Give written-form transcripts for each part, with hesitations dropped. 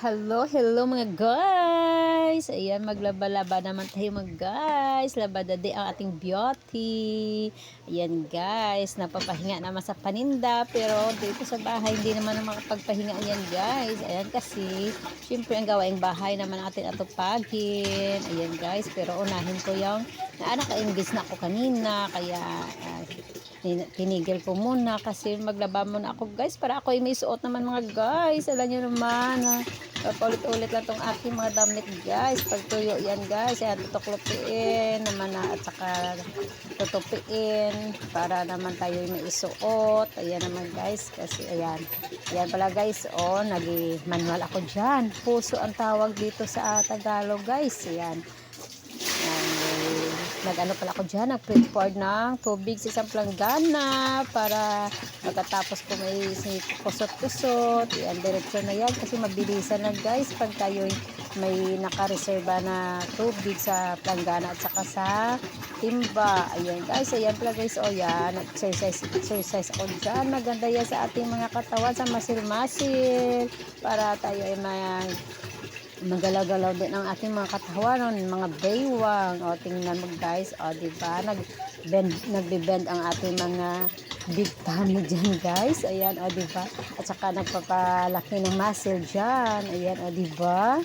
Hello, hello mga guys! Ayan, maglaba-laba naman tayo mga guys. Labadade ang ating beauty. Ayan guys, napapahinga naman sa paninda. Pero dito sa bahay, hindi naman na makapagpahinga yan guys. Ayan kasi, syempre ang gawaing bahay naman natin atupagin. Ayan guys, pero unahin ko yung naka-engage na ako kanina. Kaya, tinigil ko muna kasi maglaba muna ako guys para ako ay may suot naman mga guys. Alam nyo naman, paulit-ulit lang tong aking mga damit guys. Pag tuyo yan guys, ayan, tutuklupiin naman na at saka tutupiin para naman tayo may isuot. Ayan naman guys, kasi ayan pala guys, oh, nag-manual ako dyan. Puso ang tawag dito sa Tagalog guys. Ayan, nag-ano pala ako dyan, nag-prepare ng tubig sa isang planggana para pagkatapos ko may kusot-kusot. Yan, diretso na yan kasi mabilisan na guys pag tayo may nakareserba na tubig sa planggana at saka sa timba. Ayan guys, ayan pala guys, o yan, exercise ako dyan. Maganda yan sa ating mga katawan, sa masil-masil para tayo ay magalaw-galaw din ang ating mga katawan, mga baywang. O tingnan mo guys, o diba nagbe-bend ang ating mga big tummy dyan guys. Ayan, o diba, at saka nagpapalaki ng muscle dyan. Ayan, o diba,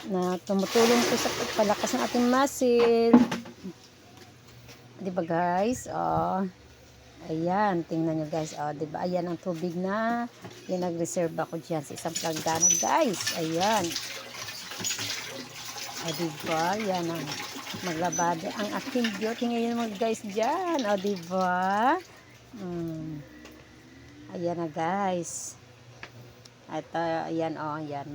na tumutulong po sa pagpalakas ng ating muscle, diba guys. O ayan, tingnan nyo guys, oh, diba, ayan ang tubig na yung nag-reserve ako dyan sa isang planggana guys. Ayan, oh, diba, yan ang maglabada ang aking beauty ngayon mga guys dyan. Oh, diba, ayan na guys. At ayan, oh, ayan,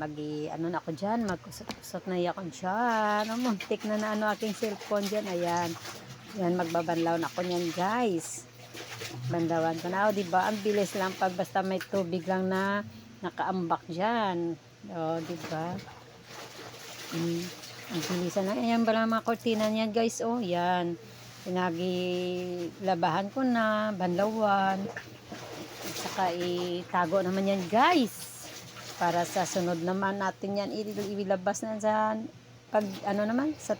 ano na ako dyan, magkusot-kusot na ako dyan. Oh, muntik na ano aking cellphone dyan. Ayan, yan, magbabanlaw na ako nyan guys. Bandawan ko na, o diba, ang bilis lang pag basta may tubig lang na nakaambak dyan. O diba, ang bilisan na. Ayan pala mga kortina niyan guys, o yan, pinagilabahan ko na, banlawan, at saka itago naman yan guys para sa sunod naman natin yan ilabas na sa pag ano naman sa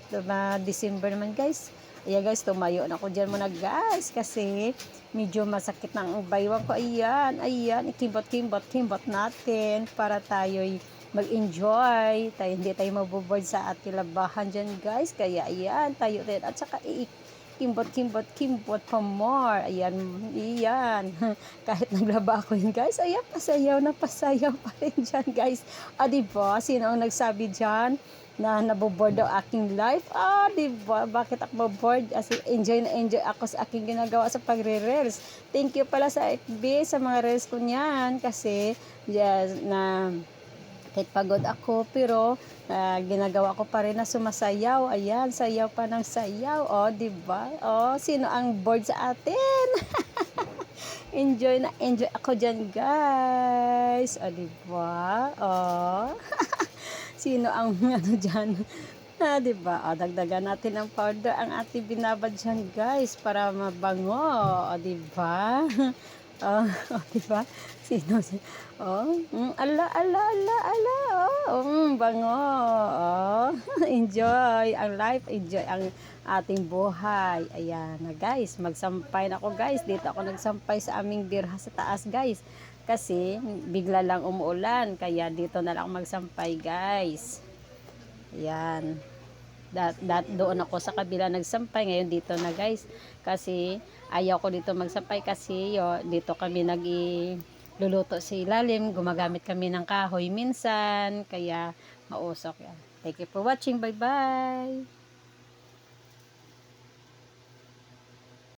December naman guys. Ayan guys, tumayo na ako dyan muna guys kasi medyo masakit na ang baywang ko. Ayan, ikimbot natin para tayo'y mag-enjoy. Hindi tayo maboboard sa ating labahan dyan guys. Kaya ayan, tayo rin. At saka kimbot pa more. Ayan. Kahit naglaba ako yun guys, ayan, pasayaw pa rin dyan guys. Diba, sino ang nagsabi dyan na naboboard daw aking life? Diba, bakit ako bored? Kasi enjoy ako sa aking ginagawa sa pagre-reels. Thank you pala sa FB sa mga reels ko niyan kasi yes, na kahit pagod ako pero ginagawa ko pa rin na sumasayaw. Ayan, sayaw pa ng sayaw. O diba, sino ang bored sa atin? enjoy ako dyan guys. O diba, sino ang ano dyan? Diba, dagdagan natin ng powder ang ating binabad dyan guys para mabango. Diba, diba, ala, bango. Enjoy ang life, enjoy ang ating buhay. Ayan na guys, magsampay na ako guys. Dito ako nagsampay sa aming birha sa taas guys kasi bigla lang umuulan, kaya dito na lang magsampay guys. Ayan, doon ako sa kabila nagsampay, ngayon dito na guys kasi ayaw ko dito magsampay kasi dito kami luluto sa ilalim, gumagamit kami ng kahoy minsan, kaya mausok yan. Thank you for watching, bye bye.